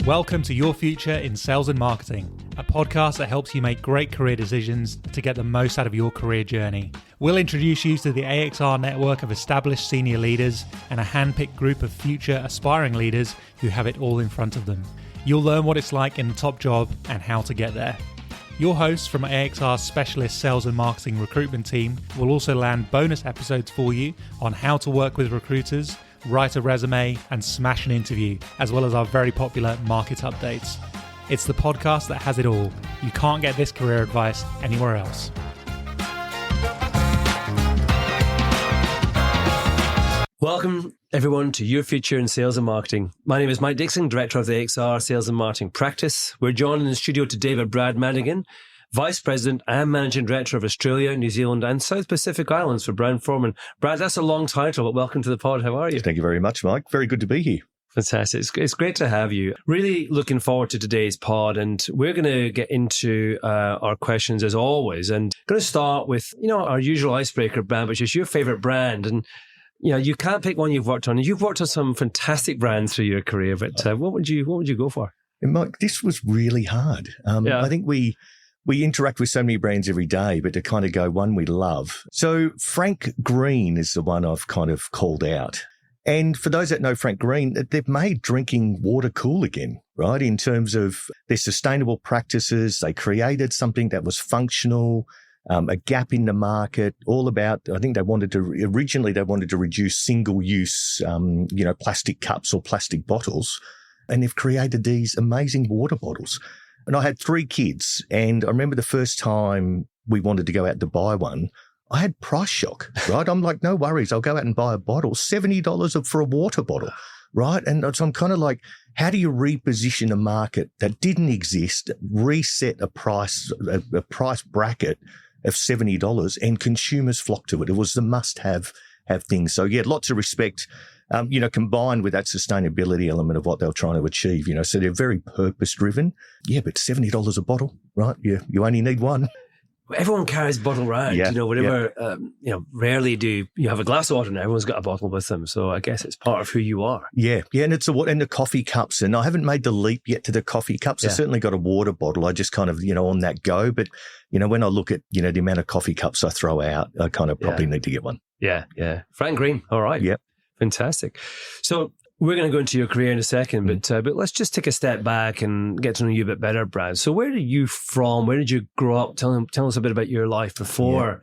Welcome to Your Future in Sales and Marketing, a podcast that helps you make great career decisions to get the most out of your career journey. We'll introduce you to the AXR network of established senior leaders and a hand-picked group of future aspiring leaders who have it all in front of them. You'll learn what it's like in the top job and how to get there. Your hosts from AXR's specialist sales and marketing recruitment team will also land bonus episodes for you on how to work with recruiters, write a resume, and smash an interview, as well as our very popular market updates. It's the podcast that has it all. You can't get this career advice anywhere else. Welcome, everyone, to Your Future in Sales and Marketing. My name is Mike Dixon, Director of the AXR Sales and Marketing Practice. We're joined in the studio today by Brad Madigan, Vice President and Managing Director of Australia, New Zealand and South Pacific Islands for Brown-Forman. Brad, that's a long title, but welcome to the pod. How are you? Thank you very much, Mike. Very good to be here. Fantastic. It's great to have you. Really looking forward to today's pod, and we're going to get into our questions as always. And going to start with, our usual icebreaker, Brad, which is your favorite brand. And you can't pick one you've worked on. You've worked on some fantastic brands through your career, but what would you go for? Mike, this was really hard. I think we interact with so many brands every day, but to kind of go one we love. So Frank Green is the one I've kind of called out. And for those that know Frank Green, they've made drinking water cool again, right? In terms of their sustainable practices, they created something that was functional, a gap in the market, all about, I think originally they wanted to reduce single-use, plastic cups or plastic bottles. And they've created these amazing water bottles. And I had 3 kids, and I remember the first time we wanted to go out to buy one, I had price shock, right? I'm like, no worries, I'll go out and buy a bottle, $70 for a water bottle, right? And so I'm kind of like, how do you reposition a market that didn't exist, reset a price bracket of $70, and consumers flocked to it? It was the must-have things. So yeah, lots of respect. Combined with that sustainability element of what they're trying to achieve, so they're very purpose-driven. Yeah, but $70 a bottle, right? You only need one. Everyone carries a bottle around, rarely do you have a glass of water now. Everyone's got a bottle with them. So I guess it's part of who you are. Yeah, and it's and the coffee cups. And I haven't made the leap yet to the coffee cups. I certainly got a water bottle. I just kind of, on that go. But, when I look at, the amount of coffee cups I throw out, I kind of probably need to get one. Yeah. Frank Green. All right. Yep. Fantastic. So we're going to go into your career in a second, but let's just take a step back and get to know you a bit better, Brad. So where are you from? Where did you grow up? Tell us a bit about your life before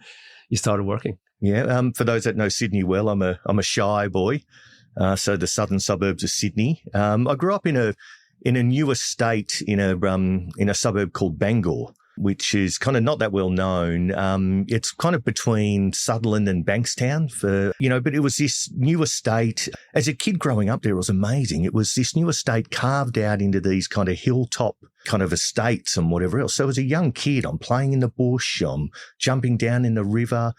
you started working. Yeah. For those that know Sydney well, I'm a shy boy. So the southern suburbs of Sydney. I grew up in a new estate in a suburb called Bangor, which is kind of not that well known. It's kind of between Sutherland and Bankstown but it was this new estate. As a kid growing up there, it was amazing. It was this new estate carved out into these kind of hilltop kind of estates and whatever else. So as a young kid, I'm playing in the bush, I'm jumping down in the river.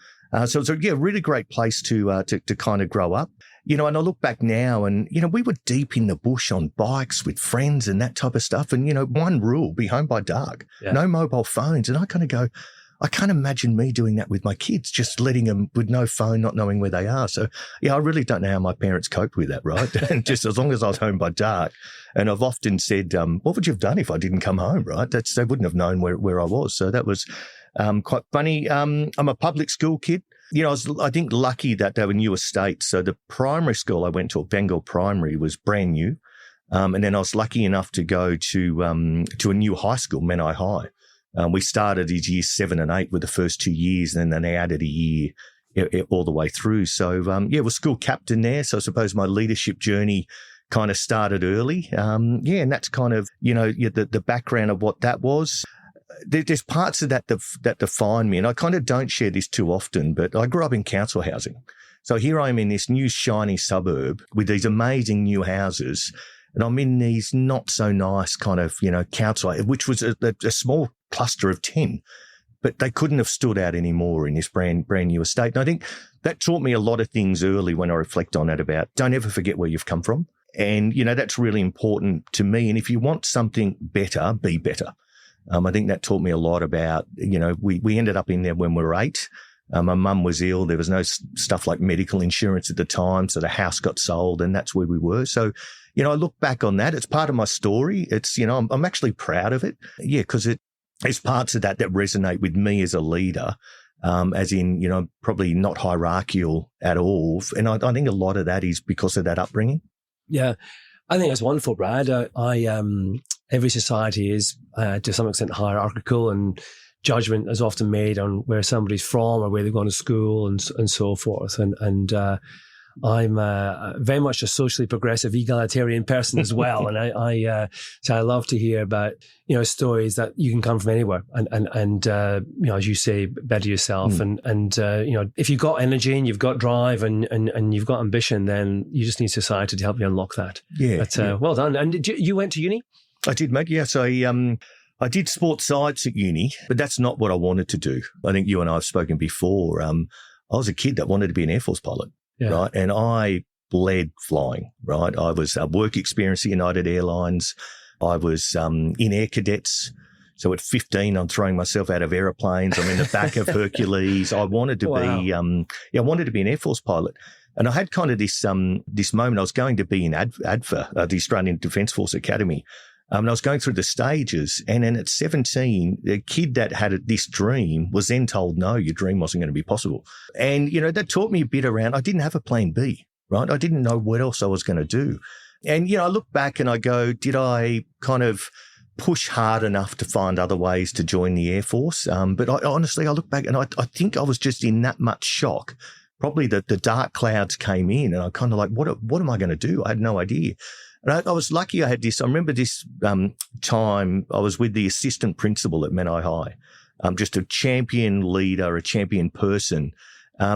So it's a really great place to kind of grow up. And I look back now and, we were deep in the bush on bikes with friends and that type of stuff. And, one rule, be home by dark, no mobile phones. And I kind of go, I can't imagine me doing that with my kids, just letting them with no phone, not knowing where they are. So, I really don't know how my parents coped with that, right? And just as long as I was home by dark. And I've often said, what would you have done if I didn't come home, right? They wouldn't have known where I was. So that was quite funny. I'm a public school kid. I was, I think, lucky that they were new estates. So the primary school I went to at Bengal Primary was brand new. And then I was lucky enough to go to a new high school, Menai High. We started as years 7 and 8 with the first 2 years, and then they added a year all the way through. So, was school captain there. So I suppose my leadership journey kind of started early. And that's kind of, the background of what that was. There's parts of that define me, and I kind of don't share this too often, but I grew up in council housing. So here I am in this new shiny suburb with these amazing new houses, and I'm in these not so nice kind of, council, which was a small cluster of 10, but they couldn't have stood out anymore in this brand new estate. And I think that taught me a lot of things early when I reflect on it about don't ever forget where you've come from. And, that's really important to me. And if you want something better, be better. I think that taught me a lot about, we ended up in there when we were 8. My mum was ill. There was no stuff like medical insurance at the time. So the house got sold and that's where we were. So, I look back on that. It's part of my story. It's, I'm actually proud of it. Yeah, because there's parts of that resonate with me as a leader, as in, probably not hierarchical at all. And I think a lot of that is because of that upbringing. Yeah. I think that's wonderful, Brad. Every society is, to some extent, hierarchical, and judgment is often made on where somebody's from or where they've gone to school and so forth. And I'm very much a socially progressive egalitarian person as well. And so I love to hear about, stories that you can come from anywhere and as you say, better yourself. And if you've got energy and you've got drive and you've got ambition, then you just need society to help you unlock that. Yeah. But well done. And you went to uni? I did, mate. Yes. I did sports science at uni, but that's not what I wanted to do. I think you and I have spoken before. I was a kid that wanted to be an Air Force pilot. Yeah. Right. And I bled flying, right? I was work experience at United Airlines. I was in Air Cadets. So at 15, I'm throwing myself out of aeroplanes. I'm in the back of Hercules. I wanted to be, I wanted to be an Air Force pilot. And I had kind of this moment. I was going to be in ADFA, the Australian Defence Force Academy. And I was going through the stages, and then at 17, the kid that had this dream was then told, no, your dream wasn't going to be possible. And, that taught me a bit around, I didn't have a plan B, right? I didn't know what else I was going to do. And, I look back and I go, did I kind of push hard enough to find other ways to join the Air Force? But honestly, I look back and I think I was just in that much shock. Probably the dark clouds came in and I kind of like, what am I going to do? I had no idea. And I was lucky I had this. I remember this time I was with the assistant principal at Menai High, just a champion leader, a champion person.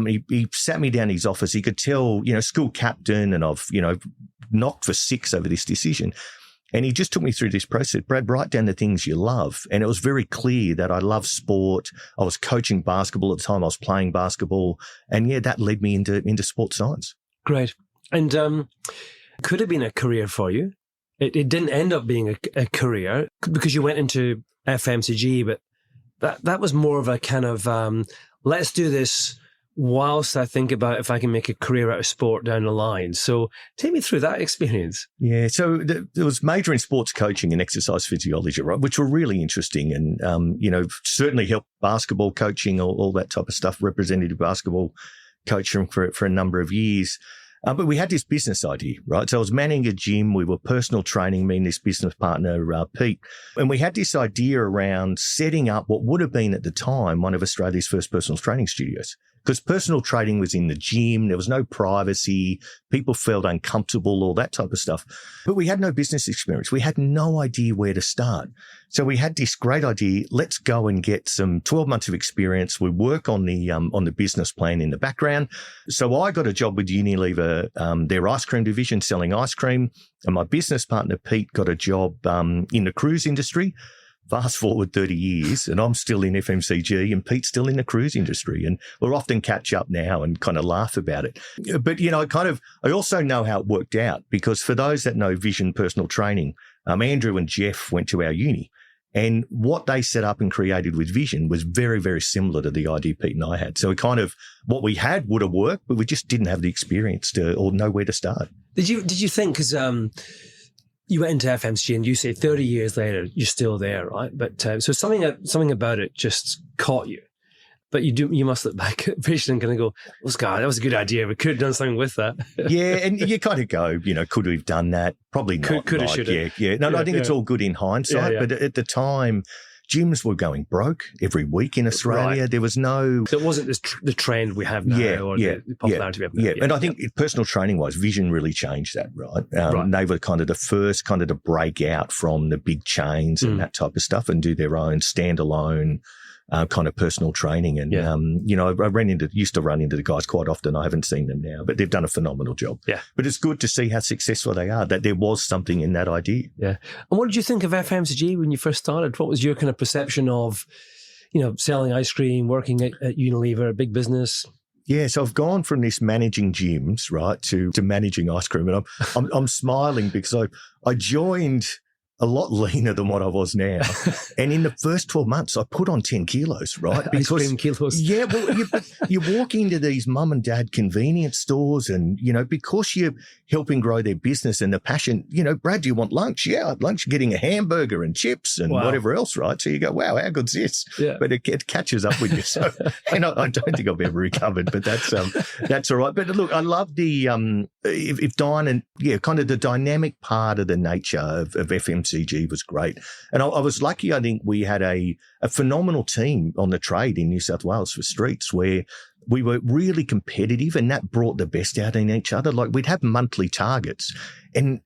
He sat me down in his office. He could tell, school captain, and I've, knocked for 6 over this decision. And he just took me through this process. Brad, write down the things you love. And it was very clear that I love sport. I was coaching basketball at the time. I was playing basketball. And yeah, that led me into sports science. Great. And, could have been a career for you. It didn't end up being a career because you went into FMCG, but that was more of a kind of, let's do this whilst I think about if I can make a career out of sport down the line. So take me through that experience. Yeah, so there was major in sports coaching and exercise physiology, right, which were really interesting and, certainly helped basketball coaching, all that type of stuff, representative basketball coaching for a number of years. But we had this business idea, right? So I was managing a gym. We were personal training, me and this business partner, Pete. And we had this idea around setting up what would have been at the time one of Australia's first personal training studios. Because personal training was in the gym. There was no privacy. People felt uncomfortable, all that type of stuff. But we had no business experience. We had no idea where to start. So we had this great idea. Let's go and get some 12 months of experience. We work on the business plan in the background. So I got a job with Unilever, their ice cream division, selling ice cream. And my business partner, Pete, got a job in the cruise industry. Fast forward 30 years and I'm still in FMCG and Pete's still in the cruise industry. And we'll often catch up now and kind of laugh about it. But, I also know how it worked out because for those that know Vision Personal Training, Andrew and Jeff went to our uni and what they set up and created with Vision was very, very similar to the idea Pete and I had. So what we had would have worked, but we just didn't have the experience or know where to start. Did you think, because, you went into FMCG and you say 30 years later, you're still there, right? But so something about it just caught you. But you must look back at Vision and kind of go, well, God, that was a good idea. We could have done something with that. Yeah, and you kind of go, could we have done that? Probably not. Could have, should have. Yeah. No, I think it's all good in hindsight. Yeah. But at the time, gyms were going broke every week in Australia. Right. There was no... So it wasn't the trend we have now the popularity we have now. Yeah, and I think personal training-wise, Vision really changed that, right? They were kind of the first to break out from the big chains and that type of stuff and do their own standalone kind of personal training. And, I used to run into the guys quite often. I haven't seen them now, but they've done a phenomenal job. Yeah. But it's good to see how successful they are, that there was something in that idea. Yeah. And what did you think of FMCG when you first started? What was your kind of perception of, selling ice cream, working at Unilever, a big business? Yeah, so I've gone from this managing gyms, right, to managing ice cream. And I'm smiling because I joined a lot leaner than what I was now. And in the first 12 months, I put on 10 kilos, right? Because, ice cream kilos. Yeah, well, you walk into these mum and dad convenience stores and, because you're helping grow their business and the passion, Brad, do you want lunch? Yeah, at lunch, getting a hamburger and chips and whatever else, right? So you go, wow, how good's this? Yeah. But it catches up with you. So, and I don't think I've ever recovered, but that's all right. But look, I love the, if Diane and, kind of the dynamic part of the nature of FMCG was great. And I was lucky. I think we had a phenomenal team on the trade in New South Wales for Streets where we were really competitive and that brought the best out in each other. Like we'd have monthly targets and,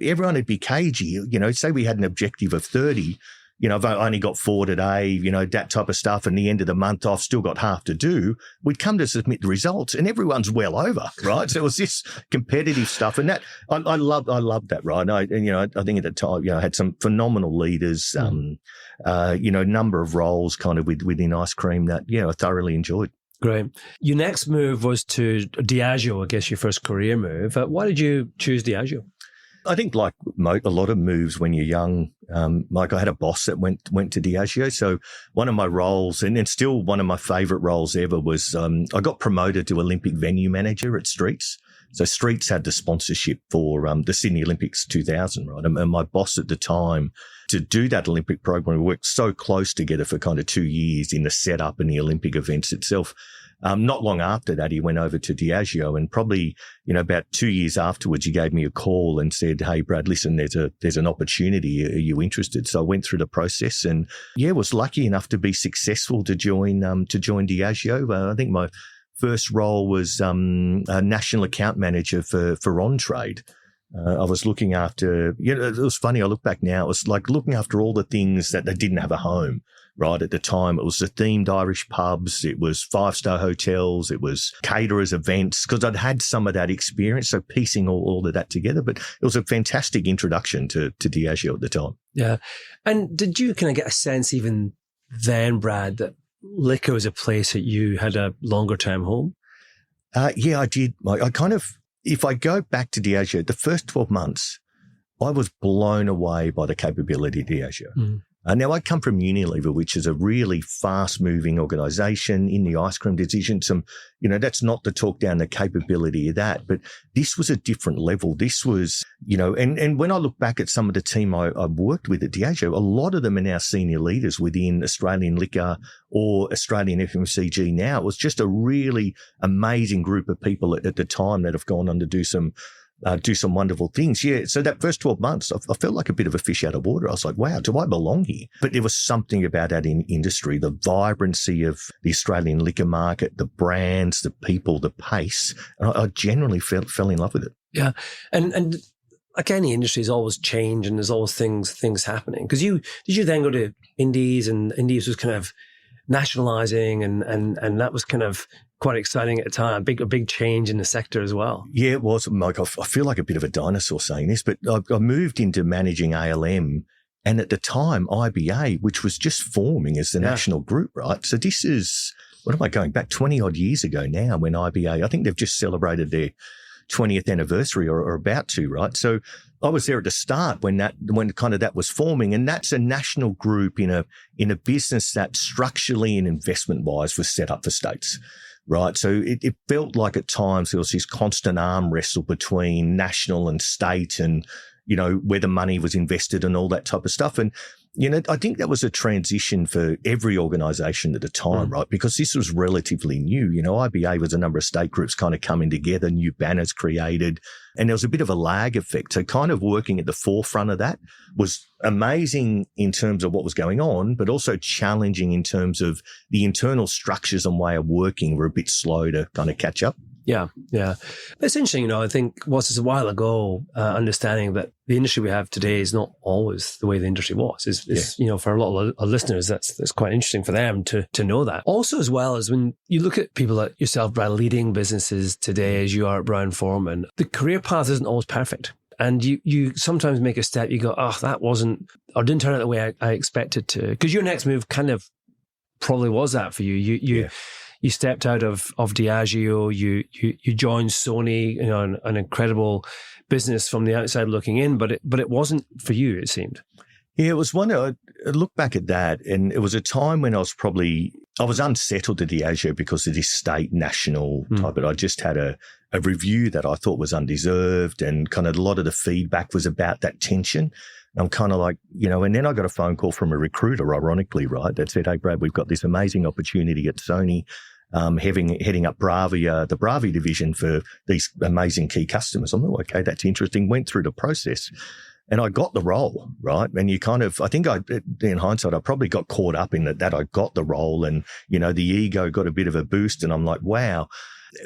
everyone would be cagey. Say we had an objective of 30, I've only got 4 today, that type of stuff. And the end of the month, I've still got half to do. We'd come to submit the results and everyone's well over, right? So it was this competitive stuff. And that, I love that, right? And I think at the time, I had some phenomenal leaders, number of roles kind of within ice cream that, I thoroughly enjoyed. Great. Your next move was to Diageo, I guess your first career move. Why did you choose Diageo? I think like a lot of moves when you're young, Mike, I had a boss that went to Diageo. So one of my roles, and still one of my favourite roles ever was I got promoted to Olympic venue manager at Streets. So Streets had the sponsorship for the Sydney Olympics 2000, right? And my boss at the time, to do that Olympic program, we worked so close together for kind of 2 years in the setup and the Olympic events itself. Not long after that, he went over to Diageo and probably, about 2 years afterwards, he gave me a call and said, "Hey, Brad, listen, there's an opportunity. Are you interested?" So I went through the process and was lucky enough to be successful to join Diageo. I think my first role was a national account manager for on-trade. I was looking after, it was funny, I look back now, it was like looking after all the things that they didn't have a home, right? At the time, it was the themed Irish pubs, it was 5-star hotels, it was caterers, events, because I'd had some of that experience, so piecing all of that together. But it was a fantastic introduction to Diageo at the time. Yeah. And did you kind of get a sense even then, Brad, that liquor was a place that you had a longer term home? Yeah, I did. I kind of, if I go back to Diageo, the first 12 months, I was blown away by the capability of Diageo. Mm. Now, I come from Unilever, which is a really fast-moving organisation in the ice cream division. That's not to talk down the capability of that, but this was a different level. This was, and when I look back at some of the team I worked with at Diageo, a lot of them are now senior leaders within Australian liquor or Australian FMCG now. It was just a really amazing group of people at the time that have gone on to do some wonderful things. Yeah. So that first 12 months, I felt like a bit of a fish out of water. I was like, wow, do I belong here? But there was something about that industry, the vibrancy of the Australian liquor market, the brands, the people, the pace. And I generally fell in love with it. Yeah. And like any industry is always change and there's always things happening. Because did you then go to Indies, and Indies was kind of nationalizing and that was kind of quite exciting at the time, a big change in the sector as well. Yeah, it was, Mike. I feel like a bit of a dinosaur saying this, but I moved into managing ALM, and at the time, IBA, which was just forming as the national group, right? So this is, what am I going back, 20-odd years ago now when IBA, I think they've just celebrated their 20th anniversary or about to, right? So I was there at the start when kind of that was forming, and that's a national group in a business that structurally and investment-wise was set up for states. Right. So it felt like at times there was this constant arm wrestle between national and state and, where the money was invested and all that type of stuff. And, I think that was a transition for every organisation at the time, right? Because this was relatively new. IBA was a number of state groups kind of coming together, new banners created, and there was a bit of a lag effect. So kind of working at the forefront of that was amazing in terms of what was going on, but also challenging in terms of the internal structures and way of working were a bit slow to kind of catch up. Yeah. It's interesting, I think was a while ago, understanding that the industry we have today is not always the way the industry was. For a lot of listeners, that's quite interesting for them to know that. Also, as well as when you look at people like yourself, Brad, leading businesses today as you are at Brown-Forman, the career path isn't always perfect. And you sometimes make a step, you go, that wasn't, or didn't turn out the way I expected to. Because your next move kind of probably was that for you. you stepped out of Diageo, you joined SONY, an incredible business from the outside looking in, but it wasn't for you, it seemed. Yeah, it was one. I look back at that, and it was a time when I was unsettled at Diageo because of this state national type. But I just had a review that I thought was undeserved, and kind of a lot of the feedback was about that tension. And I'm kind of like, and then I got a phone call from a recruiter, ironically, right, that said, "Hey, Brad, we've got this amazing opportunity at SONY, heading up Bravi, the Bravi division for these amazing key customers." I'm like, okay, that's interesting. Went through the process. And I got the role, right? And I think in hindsight, I probably got caught up in that I got the role, and, the ego got a bit of a boost, and I'm like, wow.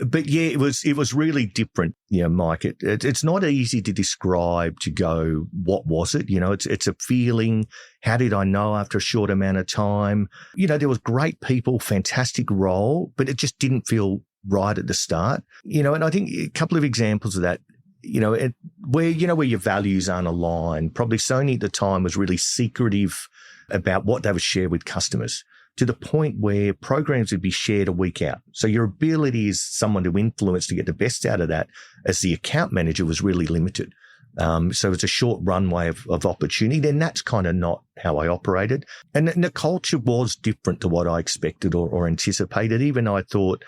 But yeah, it was really different, Mike. It's not easy to describe, to go, what was it? It's a feeling. How did I know after a short amount of time? There was great people, fantastic role, but it just didn't feel right at the start. And I think a couple of examples of that, where your values aren't aligned. Probably SONY at the time was really secretive about what they would share with customers, to the point where programs would be shared a week out. So your ability as someone to influence, to get the best out of that as the account manager, was really limited. So it's a short runway of opportunity. Then that's kind of not how I operated. And the culture was different to what I expected or anticipated. Even I thought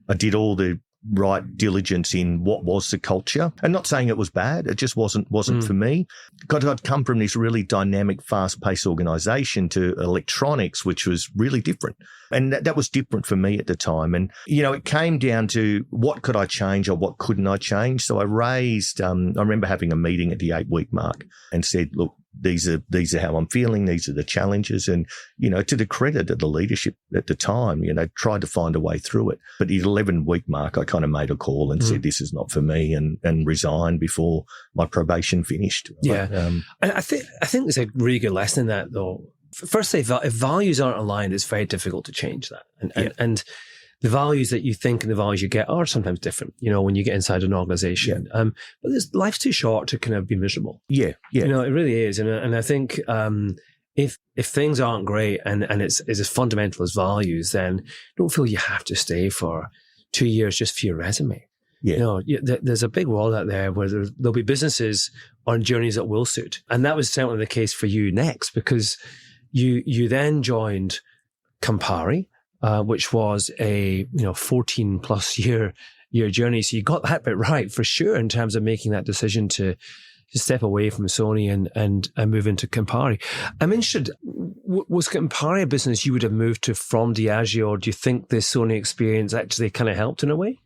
I did all the right diligence in what was the culture. I'm not saying it was bad. It just wasn't for me. Because I'd come from this really dynamic, fast-paced organization to electronics, which was really different. And that was different for me at the time. And, it came down to what could I change or what couldn't I change? So I raised, I remember having a meeting at the 8-week mark and said, look, these are how I'm feeling. These are the challenges. And, to the credit of the leadership at the time, tried to find a way through it. But the 11-week mark, I kind of made a call and said, this is not for me, and resigned before my probation finished. Yeah. And I think there's a really good lesson in that, though. Firstly, if values aren't aligned, it's very difficult to change that. And the values that you think and the values you get are sometimes different, when you get inside an organization. Yeah. But life's too short to kind of be miserable. Yeah. Yeah. It really is. And I think if things aren't great and it's as fundamental as values, then don't feel you have to stay for 2 years just for your resume. Yeah. There's a big world out there where there'll be businesses on journeys that will suit. And that was certainly the case for you next, because you then joined Campari, which was a 14 plus year journey. So you got that bit right for sure in terms of making that decision to step away from SONY and move into Campari. I'm interested, was Campari a business you would have moved to from Diageo, or do you think the SONY experience actually kind of helped in a way?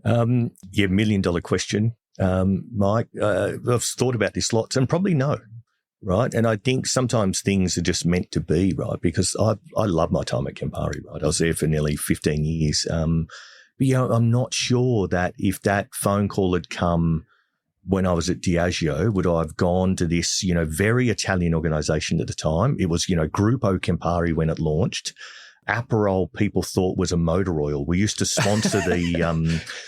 $1 million question, Mike. I've thought about this lots, and probably no. Right. And I think sometimes things are just meant to be, right? Because I love my time at Campari, right? I was there for nearly 15 years. But, I'm not sure that if that phone call had come when I was at Diageo, would I have gone to this, very Italian organization at the time? It was, Gruppo Campari when it launched. Aperol people thought was a motor oil. We used to sponsor the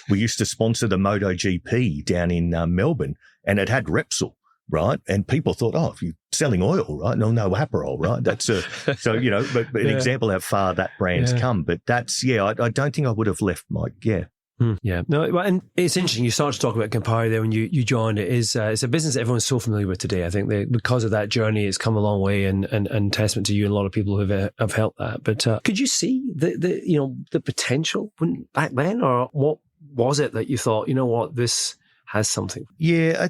MotoGP down in Melbourne, and it had Repsol. Right. And people thought, if you're selling oil, right? No, Aperol, right? That's but an example how far that brand's come. But that's, I don't think I would have left, Mike. Yeah. Yeah. No, and it's interesting. You started to talk about Campari there when you joined. It's a business that everyone's so familiar with today. I think because of that journey, it's come a long way, and testament to you and a lot of people who have helped that. But could you see the potential back then, or what was it that you thought, this has something? Yeah.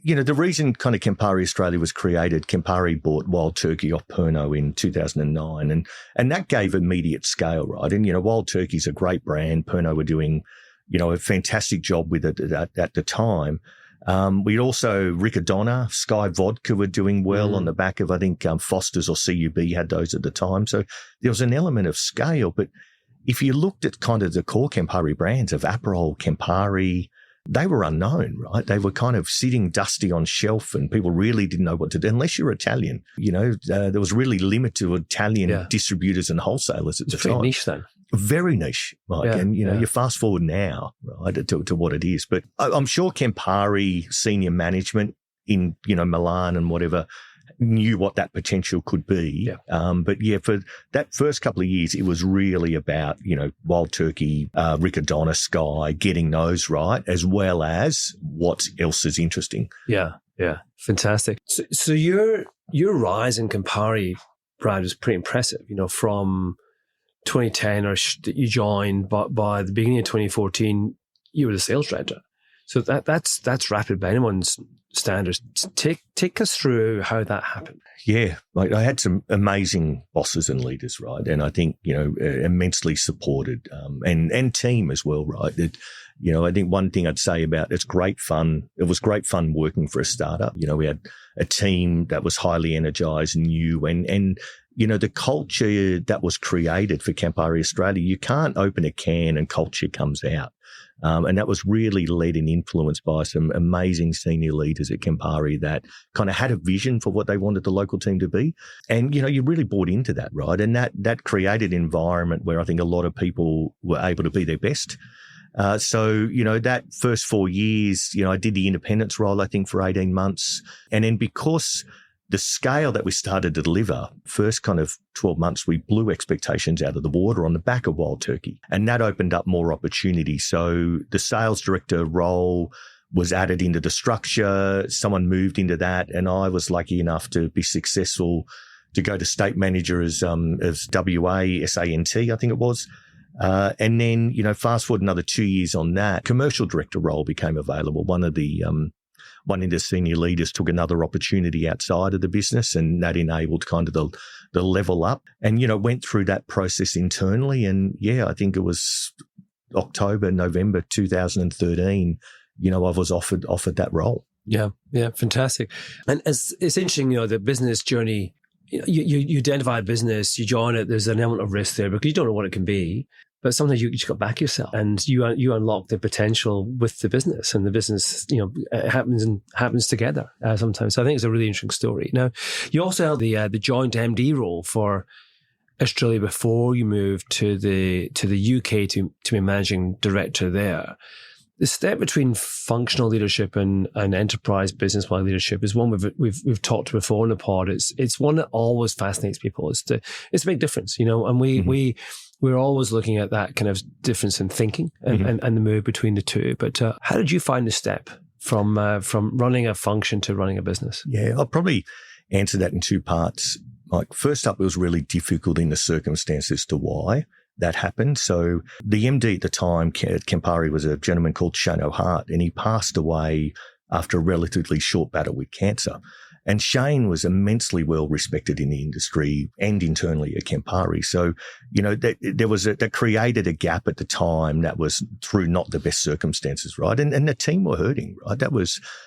The reason kind of Campari Australia was created, Campari bought Wild Turkey off Pernod in 2009, and that gave immediate scale, right? And, Wild Turkey's a great brand. Pernod were doing, a fantastic job with it at the time. We'd also, Riccadonna, Sky Vodka were doing well on the back of, I think, Foster's or CUB had those at the time. So there was an element of scale. But if you looked at kind of the core Campari brands of Aperol, Campari, they were unknown, right? They were kind of sitting dusty on shelf, and people really didn't know what to do unless you're Italian. There was really limited Italian distributors and wholesalers at the time. Pretty niche then. Very niche, Mike. Yeah, and, you fast forward now, right, to what it is. But I'm sure Campari senior management in, Milan and whatever, knew what that potential could be. Yeah. But yeah, for that first couple of years, it was really about, Wild Turkey, Riccadonna, Sky, getting those right, as well as what else is interesting. Yeah. Fantastic. So your rise in Campari, Brad, was pretty impressive, from 2010 that you joined, but by the beginning of 2014, you were the sales director. So that's rapid by anyone's standards. Take us through how that happened. Yeah, I had some amazing bosses and leaders, right? And I think, immensely supported, and team as well, right? I think one thing I'd say about it's great fun. It was great fun working for a startup. We had a team that was highly energized and new, and the culture that was created for Campari Australia, you can't open a can and culture comes out. And that was really led and influenced by some amazing senior leaders at Campari that kind of had a vision for what they wanted the local team to be. And, you really bought into that, right? And that created an environment where I think a lot of people were able to be their best. So, that first 4 years, I did the independence role, I think, for 18 months. And then because the scale that we started to deliver, first kind of 12 months, we blew expectations out of the water on the back of Wild Turkey. And that opened up more opportunity. So the sales director role was added into the structure. Someone moved into that. And I was lucky enough to be successful to go to state manager as WA, SANT, I think it was. And then, fast forward another 2 years on that, commercial director role became available. One of the senior leaders took another opportunity outside of the business, and that enabled kind of the level up, and, went through that process internally. And yeah, I think it was November 2013, I was offered that role. Yeah, fantastic. And it's interesting, the business journey, you identify a business, you join it, there's an element of risk there because you don't know what it can be. But sometimes you just got to back yourself, and you unlock the potential with the business, and the business, it happens together sometimes. So I think it's a really interesting story. Now, you also held the joint MD role for Australia before you moved to the UK to be managing director there. The step between functional leadership and enterprise business-wide leadership is one we've talked before in the pod. It's one that always fascinates people. It's a big difference, and we're always looking at that kind of difference in thinking and the move between the two. But how did you find the step from running a function to running a business? Yeah, I'll probably answer that in two parts. Like, first up, it was really difficult in the circumstances to why that happened. So the MD at the time at Campari was a gentleman called Shane O'Hart, and he passed away after a relatively short battle with cancer. And Shane was immensely well respected in the industry and internally at Campari. So, that created a gap at the time that was through not the best circumstances, right? And the team were hurting, right?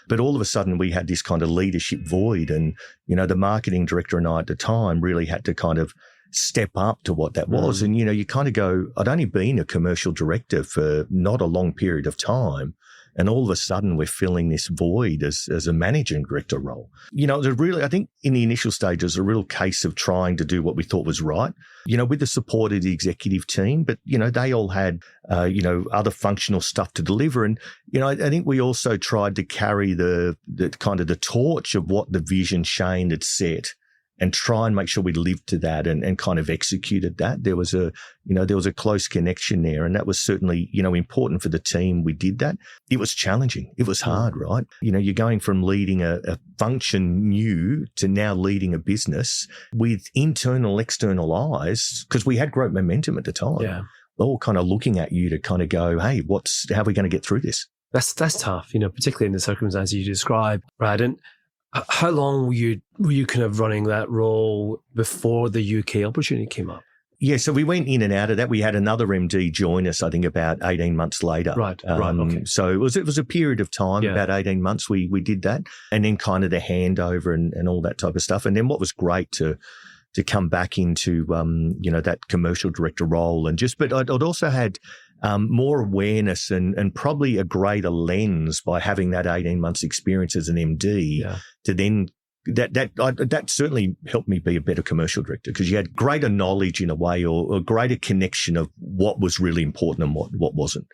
But all of a sudden we had this kind of leadership void, and, the marketing director and I at the time really had to kind of step up to what that was. And, you kind of go, I'd only been a commercial director for not a long period of time, and all of a sudden we're filling this void as a managing director role. I think in the initial stages, a real case of trying to do what we thought was right, with the support of the executive team, but, they all had, other functional stuff to deliver. And, I think we also tried to carry the kind of the torch of what the vision Shane had set, and try and make sure we lived to that and kind of executed that. There was a close connection there, and that was certainly, important for the team. We did that. It was challenging. It was hard, right? You're going from leading a function new to now leading a business with internal, external eyes, because we had great momentum at the time. Yeah. All kind of looking at you to kind of go, hey, how are we going to get through this? That's tough, particularly in the circumstances you describe, Brad. And how long were you kind of running that role before the UK opportunity came up? Yeah, so we went in and out of that. We had another MD join us, I think, about 18 months later. Right, okay. So it was a period of time, about 18 months we did that, and then kind of the handover and all that type of stuff. And then what was great to come back into, that commercial director role, but I'd also had more awareness and probably a greater lens by having that 18 months experience as an MD to then that certainly helped me be a better commercial director, because you had greater knowledge in a way, or greater connection of what was really important and what wasn't.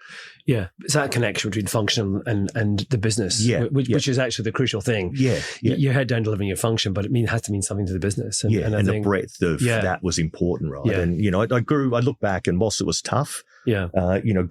Yeah, it's that connection between function and the business, which is actually the crucial thing. Yeah. Your head down delivering your function, but it has to mean something to the business. And I think the breadth of that was important, right? Yeah. And I look back, and whilst it was tough, it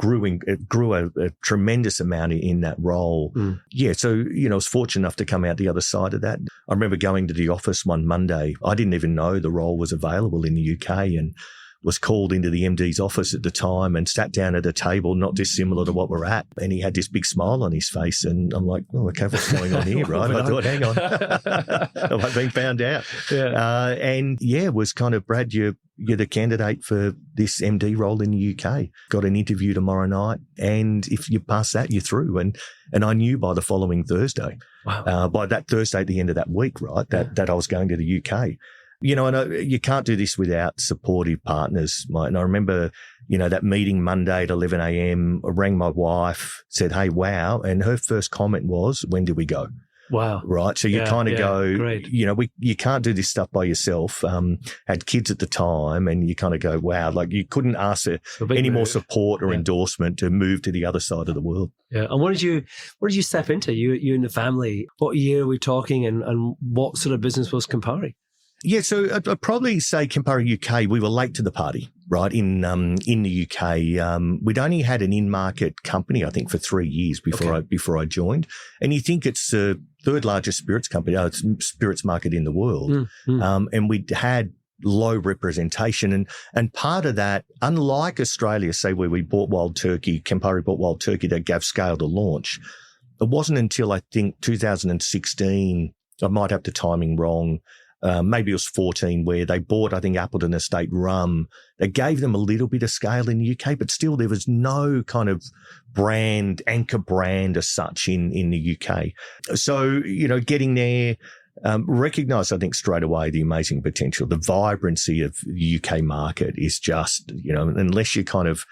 grew a tremendous amount in that role. Yeah, so I was fortunate enough to come out the other side of that. I remember going to the office one Monday. I didn't even know the role was available in the UK, and was called into the MD's office at the time and sat down at a table not dissimilar to what we're at. And he had this big smile on his face. And I'm like, oh, okay, what's going on here, right? I thought, hang on, am I being found out? Yeah. Was kind of, Brad, you're the candidate for this MD role in the UK. Got an interview tomorrow night. And if you pass that, you're through. And I knew by the following Thursday, by that Thursday at the end of that week, right, that I was going to the UK. And you can't do this without supportive partners, Mike. And I remember, that meeting Monday at 11 a.m., I rang my wife, said, hey, wow. And her first comment was, when do we go? Wow. Right. So you kind of go, great. You can't do this stuff by yourself. Had kids at the time, and you kind of go, wow, like you couldn't ask for any more support or endorsement to move to the other side of the world. Yeah. And what did you step into? You and the family, what year are we talking, and what sort of business was Campari? Yeah, so I'd probably say Campari UK, we were late to the party, right? In the UK, we'd only had an in-market company, I think, for 3 years before I joined. And you think it's the third largest spirits market in the world. And we'd had low representation. And part of that, unlike Australia, say, where we bought Wild Turkey, Campari bought Wild Turkey, that gave scale to launch. It wasn't until, I think, 2016, I might have the timing wrong, maybe it was 14, where they bought, I think, Appleton Estate Rum. They gave them a little bit of scale in the UK, but still there was no kind of anchor brand as such in the UK. So, getting there, recognised, I think, straight away the amazing potential. The vibrancy of the UK market is just, unless you kind of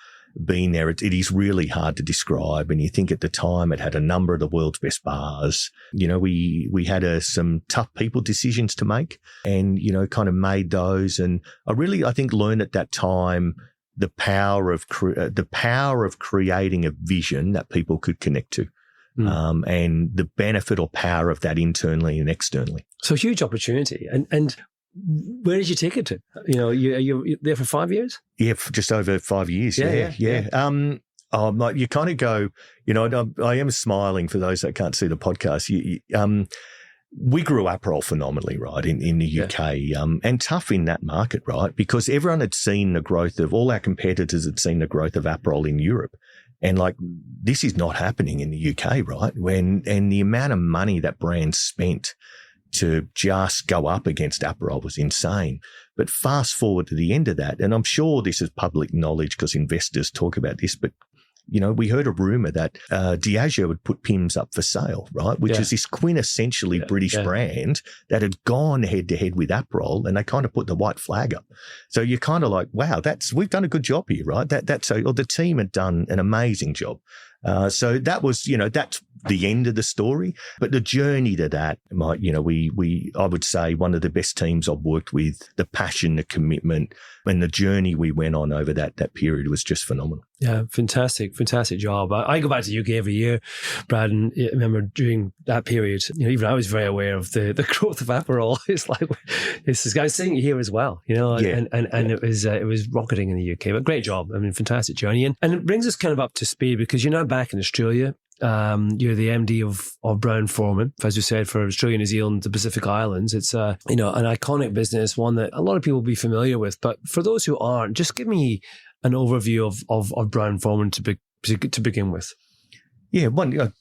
been there, it is really hard to describe. And you think at the time it had a number of the world's best bars. We had some tough people decisions to make, and, kind of made those. And I think learned at that time the power of creating a vision that people could connect to. And the benefit or power of that internally and externally. So huge opportunity. And where did you take it to? You're there for 5 years? Yeah, for just over 5 years. Yeah. You kind of go, I am smiling for those that can't see the podcast. We grew Aperol phenomenally, right, in the UK, and tough in that market, right, because everyone had seen the growth of, all our competitors had seen the growth of Aperol in Europe. And this is not happening in the UK, right? And the amount of money that brand spent to just go up against Aperol was insane. But fast forward to the end of that, and I'm sure this is public knowledge because investors talk about this, but we heard a rumor that Diageo had put Pimm's up for sale, right? Which is this quintessentially British brand that had gone head to head with Aperol, and they kind of put the white flag up. So you're kind of like, wow, we've done a good job here, right? The team had done an amazing job. So that was, that's the end of the story. But the journey to that, I would say one of the best teams I've worked with, the passion, the commitment, and the journey we went on over that period was just phenomenal. Yeah, fantastic job. I go back to the UK every year, Brad, and I remember during that period, even I was very aware of the growth of Aperol. It's like, this guy's seeing it here as well, and it was rocketing in the UK. But great job. I mean, fantastic journey. And it brings us kind of up to speed, because you're now back in Australia. You're the MD of Brown-Forman, as you said, for Australia, New Zealand, the Pacific Islands. It's an iconic business, one that a lot of people will be familiar with. But for those who aren't, just give me an overview of Brown-Forman to begin with. Yeah, one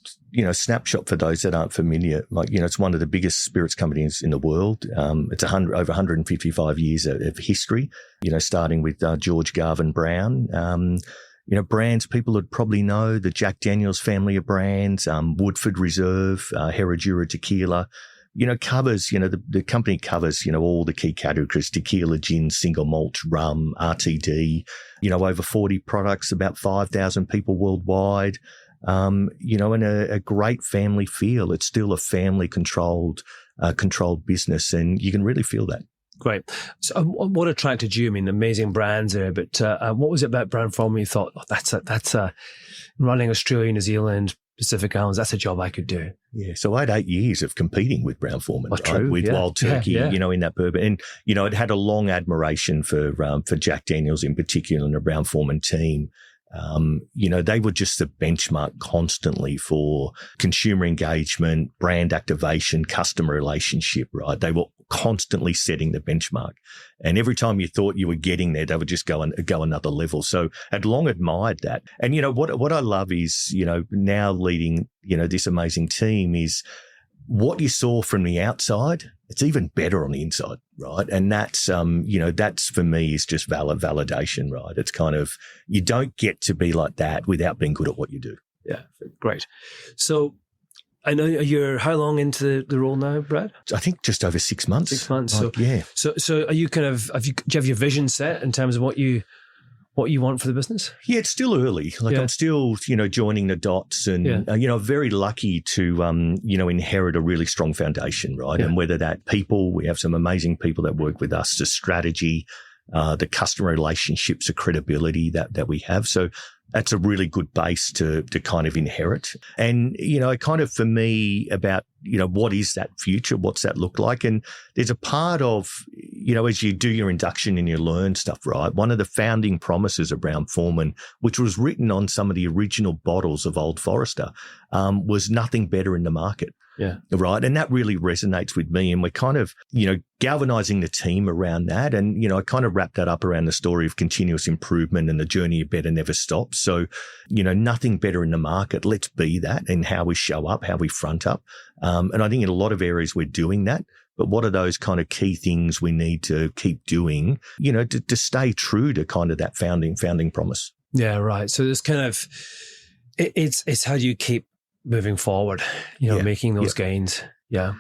snapshot for those that aren't familiar. It's one of the biggest spirits companies in the world. It's over 155 years of history. Starting with George Garvin Brown. Brands people would probably know, the Jack Daniel's family of brands, Woodford Reserve, Herradura Tequila, covers, the company covers, all the key categories: tequila, gin, single malt, rum, RTD, over 40 products, about 5,000 people worldwide, and a great family feel. It's still a family controlled controlled business, and you can really feel that. Great. So what attracted you? I mean, amazing brands there, but what was it about Brown-Forman you thought, that's running Australia, New Zealand, Pacific Islands, that's a job I could do? Yeah, so I had 8 years of competing with Brown-Forman, right? True, with Wild Turkey, in that bourbon. And, it had a long admiration for Jack Daniels in particular and the Brown-Forman team. They were just the benchmark constantly for consumer engagement, brand activation, customer relationship, right? They were constantly setting the benchmark. And every time you thought you were getting there, they would just go another level. So I'd long admired that. And, what I love is, now leading, this amazing team is what you saw from the outside, it's even better on the inside, right? And that's, that's for me is just validation, right? It's kind of, you don't get to be like that without being good at what you do. Yeah, great. So I know how long into the role now, Brad? I think just over 6 months. 6 months. Yeah. So are you do you have your vision set in terms of what you want for the business? Yeah, it's still early. I'm still, joining the dots and, very lucky to, inherit a really strong foundation, right? Yeah. And whether that people, we have some amazing people that work with us, the strategy, the customer relationships, the credibility that we have. So that's a really good base to kind of inherit. And, kind of for me about, what is that future? What's that look like? And there's a part of, as you do your induction and you learn stuff, right? One of the founding promises of Brown-Forman, which was written on some of the original bottles of Old Forester, was nothing better in the market. Yeah. Right. And that really resonates with me. And we're kind of, galvanizing the team around that. And, I kind of wrap that up around the story of continuous improvement and the journey of better never stops. So, nothing better in the market. Let's be that in how we show up, how we front up. And I think in a lot of areas we're doing that. But what are those kind of key things we need to keep doing, to stay true to kind of that founding promise? Yeah, right. So there's kind of, it's how do you keep moving forward, making those gains. Yeah.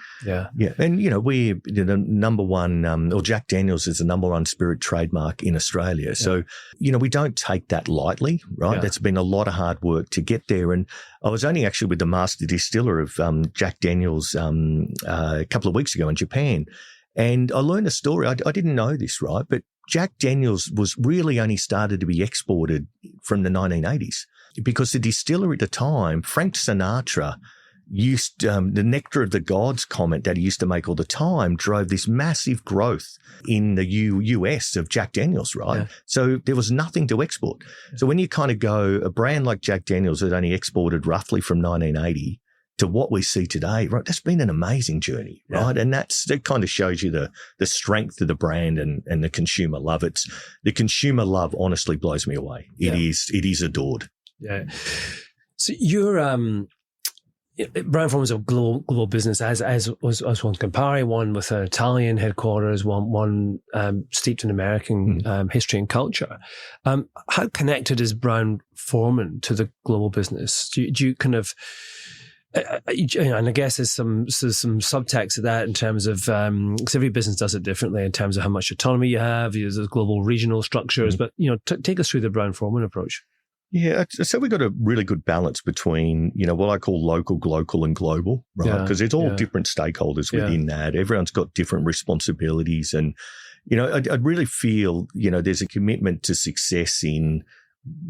And, we're the number one, or Jack Daniels is the number one spirit trademark in Australia. So, we don't take that lightly, right? Yeah. That's been a lot of hard work to get there. And I was only actually with the master distiller of Jack Daniels a couple of weeks ago in Japan. And I learned a story. I didn't know this, right? But Jack Daniels was really only started to be exported from the 1980s. Because the distiller at the time, Frank Sinatra, used the nectar of the gods comment that he used to make all the time drove this massive growth in the US of Jack Daniels, right? Yeah. So there was nothing to export. Yeah. So when you kind of go, a brand like Jack Daniels that only exported roughly from 1980 to what we see today, right? That's been an amazing journey, right? And that kind of shows you the strength of the brand and the consumer love. The consumer love honestly blows me away. It is adored. Yeah. So you're Brown-Forman is a global business, as was one Campari, one with an Italian headquarters, one steeped in American history and culture. How connected is Brown-Forman to the global business? Do you kind of, and I guess there's some subtext to that in terms of, because every business does it differently in terms of how much autonomy you have. There's global regional structures, but take us through the Brown-Forman approach. Yeah, so we've got a really good balance between, what I call local, glocal, and global, right? Because there's all different stakeholders within that. Everyone's got different responsibilities. And, I really feel, there's a commitment to success in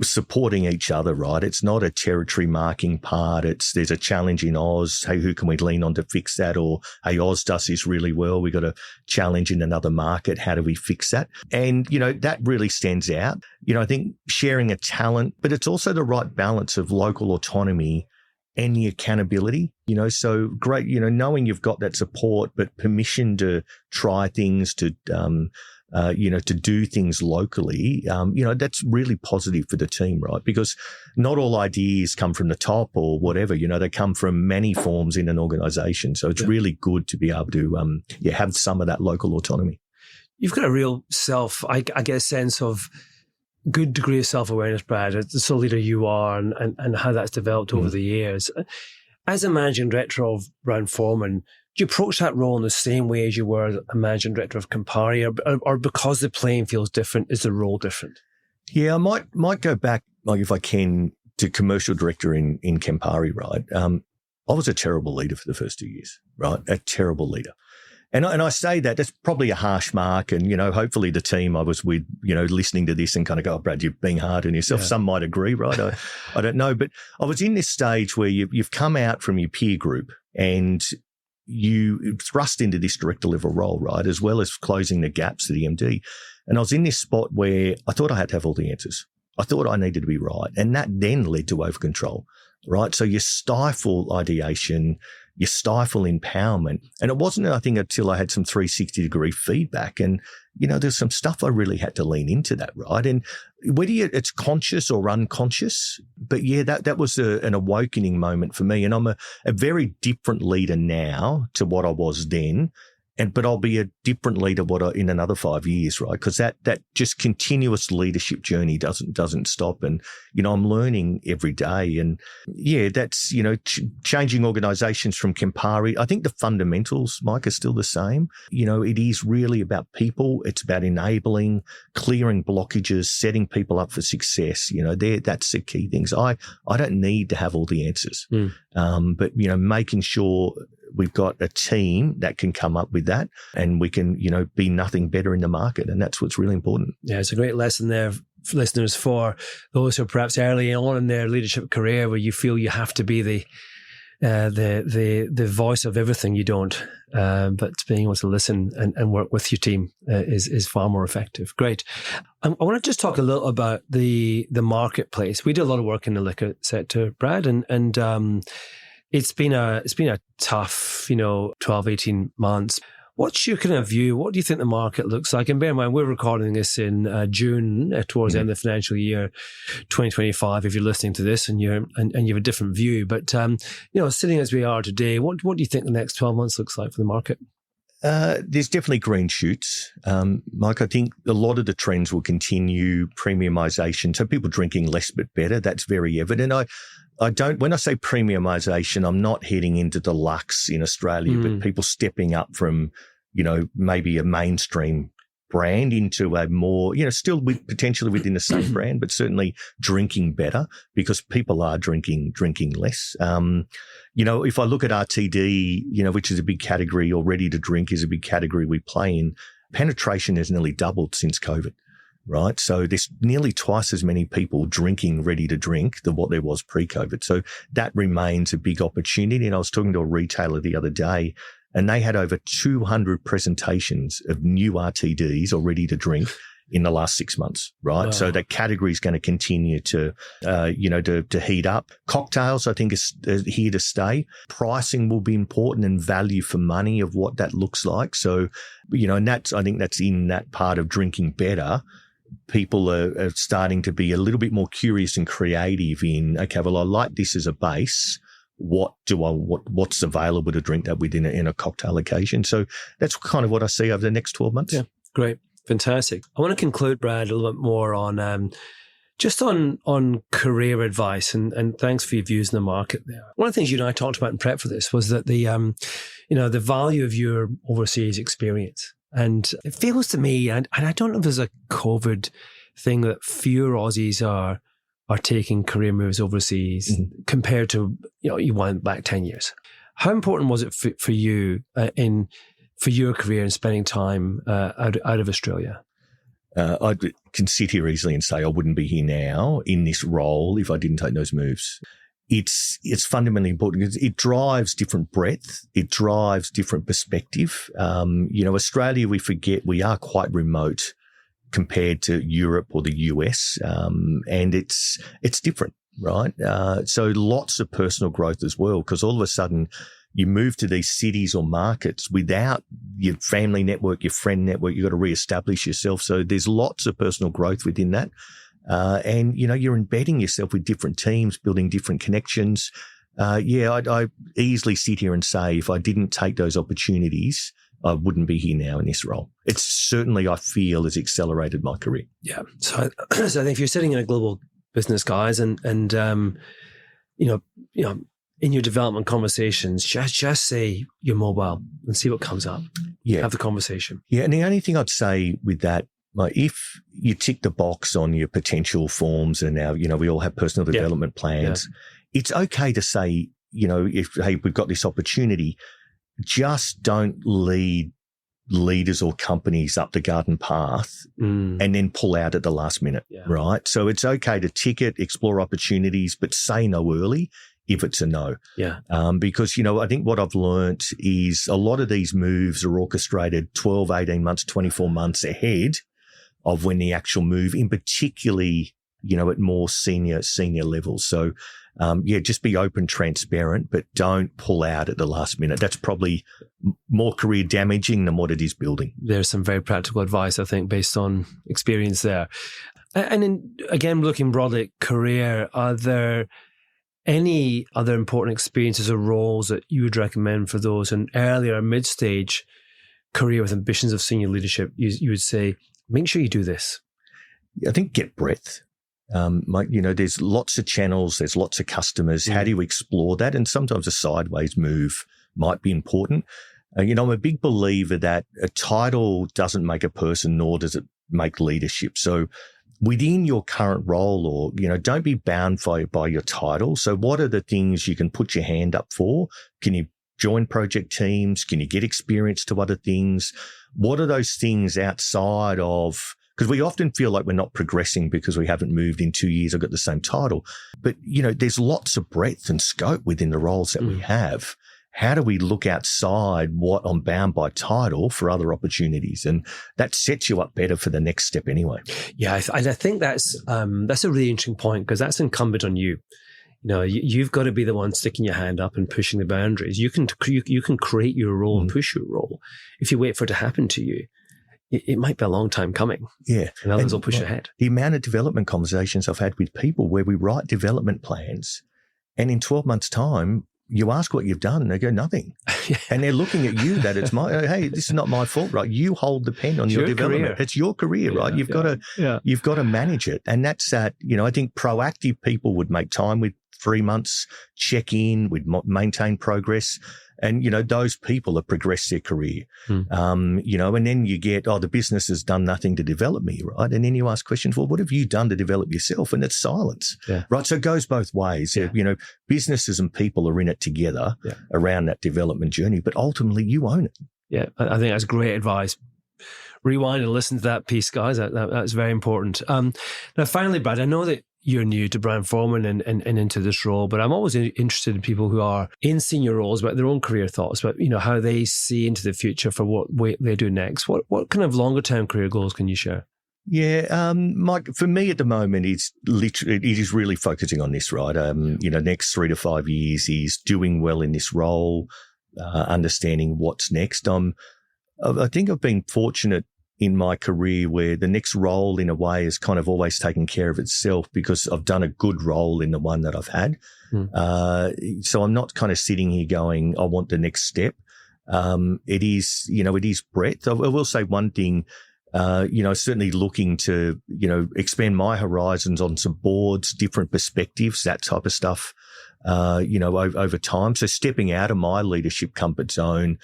supporting each other, right? It's not a territory marking part. There's a challenge in Oz. Hey, who can we lean on to fix that? Or, hey, Oz does this really well. We got a challenge in another market. How do we fix that? And, that really stands out. I think sharing a talent, but it's also the right balance of local autonomy and the accountability, so great, knowing you've got that support, but permission to try things, to do things locally, that's really positive for the team, right? Because not all ideas come from the top or whatever, they come from many forms in an organization. So it's really good to be able to, have some of that local autonomy. You've got a real I get a sense of good degree of self-awareness, Brad, as the sole leader you are and how that's developed over the years. As a managing director of Brown-Forman, do you approach that role in the same way as you were a managing director of Campari, or because the playing field's different, is the role different? Yeah, I might go back, if I can, to commercial director in Campari, right? I was a terrible leader for the first 2 years, right? A terrible leader. And I say that's probably a harsh mark. And, hopefully the team I was with, listening to this and kind of go, oh, Brad, you're being hard on yourself. Yeah. Some might agree, right? I don't know. But I was in this stage where you've come out from your peer group and you thrust into this director level role, right? As well as closing the gaps to the MD. And I was in this spot where I thought I had to have all the answers. I thought I needed to be right. And that then led to over control, right? So you stifle ideation, you stifle empowerment. And it wasn't, I think, until I had some 360-degree feedback. And, there's some stuff I really had to lean into that, right? And whether it's conscious or unconscious, but yeah, that was an awakening moment for me. And I'm a very different leader now to what I was then. But I'll be a different leader in another 5 years, right? Because that just continuous leadership journey doesn't stop. And, I'm learning every day. And yeah, that's, changing organizations from Campari. I think the fundamentals, Mike, are still the same. It is really about people. It's about enabling, clearing blockages, setting people up for success. That's the key things. I don't need to have all the answers. But, making sure we've got a team that can come up with that and we can, be nothing better in the market. And that's what's really important. Yeah, it's a great lesson there, listeners, for those who are perhaps early on in their leadership career where you feel you have to be the voice of everything. You don't. But being able to listen and work with your team is far more effective. Great. I want to just talk a little about the marketplace. We do a lot of work in the liquor sector, Brad, and it's been a tough, 12, 18 months. What's your kind of view? What do you think the market looks like? And bear in mind, we're recording this in June, towards the end of the financial year 2025. If you're listening to this and you have a different view, but sitting as we are today, what do you think the next 12 months looks like for the market? There's definitely green shoots. Mike, I think a lot of the trends will continue. Premiumization, so people drinking less but better. That's very evident. When I say premiumization, I'm not heading into deluxe in Australia, but people stepping up from, maybe a mainstream brand into a more, still potentially within the same brand, but certainly drinking better because people are drinking less. If I look at RTD, which is a big category, or ready to drink is a big category we play in, penetration has nearly doubled since COVID. Right. So there's nearly twice as many people drinking ready to drink than what there was pre-COVID. So that remains a big opportunity. And I was talking to a retailer the other day and they had over 200 presentations of new RTDs or ready to drink in the last 6 months. Right. Wow. So that category is going to continue to heat up. Cocktails, I think, is here to stay. Pricing will be important and value for money of what that looks like. So, and I think that's in that part of drinking better. People are starting to be a little bit more curious and creative in, okay, well, I like this as a base. What's available to drink that within in a cocktail occasion? So that's kind of what I see over the next 12 months. Yeah, great. Fantastic. I want to conclude, Brad, a little bit more on just on career advice, and thanks for your views in the market there. One of the things you and I talked about in prep for this was that the value of your overseas experience. And it feels to me, and I don't know if there's a COVID thing, that fewer Aussies are taking career moves overseas compared to, you went back 10 years. How important was it for you for your career and spending time out of Australia? I can sit here easily and say I wouldn't be here now in this role if I didn't take those moves. It's fundamentally important because it drives different breadth. It drives different perspective. Australia, we forget we are quite remote compared to Europe or the US. And it's different, right? So lots of personal growth as well, because all of a sudden you move to these cities or markets without your family network, your friend network. You've got to reestablish yourself. So there's lots of personal growth within that. And you're embedding yourself with different teams, building different connections. I easily sit here and say if I didn't take those opportunities, I wouldn't be here now in this role. It's certainly, I feel, has accelerated my career. Yeah. So I think if you're sitting in a global business, guys, and in your development conversations, just say you're mobile and see what comes up. Yeah. Have the conversation. Yeah. And the only thing I'd say with that, if you tick the box on your potential forms, and now, we all have personal development plans, it's okay to say, if, hey, we've got this opportunity, just don't lead leaders or companies up the garden path and then pull out at the last minute, right? So it's okay to ticket, explore opportunities, but say no early if it's a no. Yeah. Because, I think what I've learnt is a lot of these moves are orchestrated 12, 18 months, 24 months ahead of when the actual move, in particularly, at more senior levels. So, just be open, transparent, but don't pull out at the last minute. That's probably more career damaging than what it is building. There's some very practical advice, I think, based on experience there. And then, again, looking broadly at career, are there any other important experiences or roles that you would recommend for those in earlier mid-stage career with ambitions of senior leadership? You would say, make sure you do this. I think get breadth. There's lots of channels, there's lots of customers. How do you explore that? And sometimes a sideways move might be important. I'm a big believer that a title doesn't make a person, nor does it make leadership. So within your current role, or, don't be bound by your title. So what are the things you can put your hand up for? Can you join project teams? Can you get experience to other things? What are those things outside of, because we often feel like we're not progressing because we haven't moved in 2 years or got the same title. But, there's lots of breadth and scope within the roles that we have. How do we look outside what I'm bound by title for other opportunities? And that sets you up better for the next step anyway. Yeah, I think that's a really interesting point, because that's incumbent on you. You've got to be the one sticking your hand up and pushing the boundaries. You can create your role and push your role. If you wait for it to happen to you, it might be a long time coming. Yeah. And others will push ahead. The amount of development conversations I've had with people where we write development plans, and in 12 months' time, you ask what you've done, and they go, nothing. And they're looking at you that it's hey, this is not my fault, right? You hold the pen on your development. Career. It's your career, right? You've got to manage it. And that's that, I think proactive people would make time with 3 months, check in, would maintain progress. And, those people have progressed their career. And then you get, the business has done nothing to develop me, right? And then you ask questions, well, what have you done to develop yourself? And it's silence, right? So it goes both ways. Yeah. Businesses and people are in it together around that development journey, but ultimately you own it. Yeah, I think that's great advice. Rewind and listen to that piece, guys. That's very important. Now, finally, Brad, I know that you're new to Brown-Forman and into this role, but I'm always interested in people who are in senior roles about their own career thoughts, about how they see into the future for what they do next. What kind of longer term career goals can you share? Yeah, Mike, for me at the moment, it is really focusing on this, right? Next 3 to 5 years is doing well in this role, understanding what's next. I think I've been fortunate in my career where the next role in a way is kind of always taken care of itself because I've done a good role in the one that I've had. So I'm not kind of sitting here going, I want the next step. It is breadth. I will say one thing, certainly looking to, expand my horizons on some boards, different perspectives, that type of stuff, over time. So stepping out of my leadership comfort zone,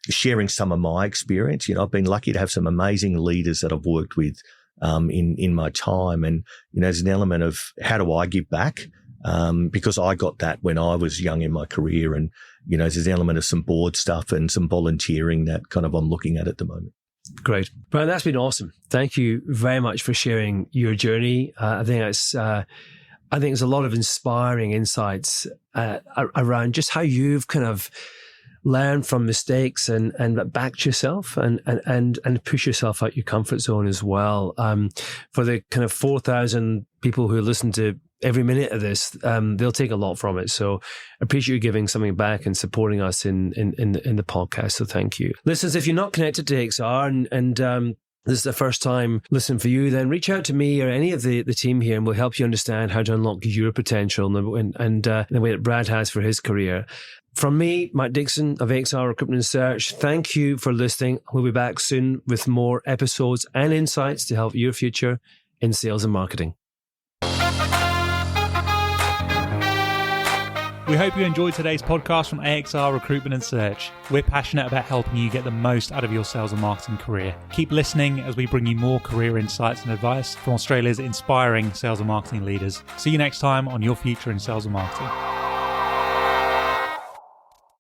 sharing some of my experience. I've been lucky to have some amazing leaders that I've worked with in my time. And, there's an element of how do I give back? Because I got that when I was young in my career. And, there's an element of some board stuff and some volunteering that kind of I'm looking at the moment. Great. Brian, that's been awesome. Thank you very much for sharing your journey. I think there's a lot of inspiring insights around just how you've kind of learn from mistakes and back yourself and push yourself out your comfort zone as well. For the kind of 4,000 people who listen to every minute of this, they'll take a lot from it. So I appreciate you giving something back and supporting us in the podcast. So thank you. Listeners, if you're not connected to XR and this is the first time listening for you, then reach out to me or any of the team here and we'll help you understand how to unlock your potential and the way that Brad has for his career. From me, Matt Dixon of XR Recruitment and Search, thank you for listening. We'll be back soon with more episodes and insights to help your future in sales and marketing. We hope you enjoyed today's podcast from AXR Recruitment and Search. We're passionate about helping you get the most out of your sales and marketing career. Keep listening as we bring you more career insights and advice from Australia's inspiring sales and marketing leaders. See you next time on Your Future in Sales and Marketing.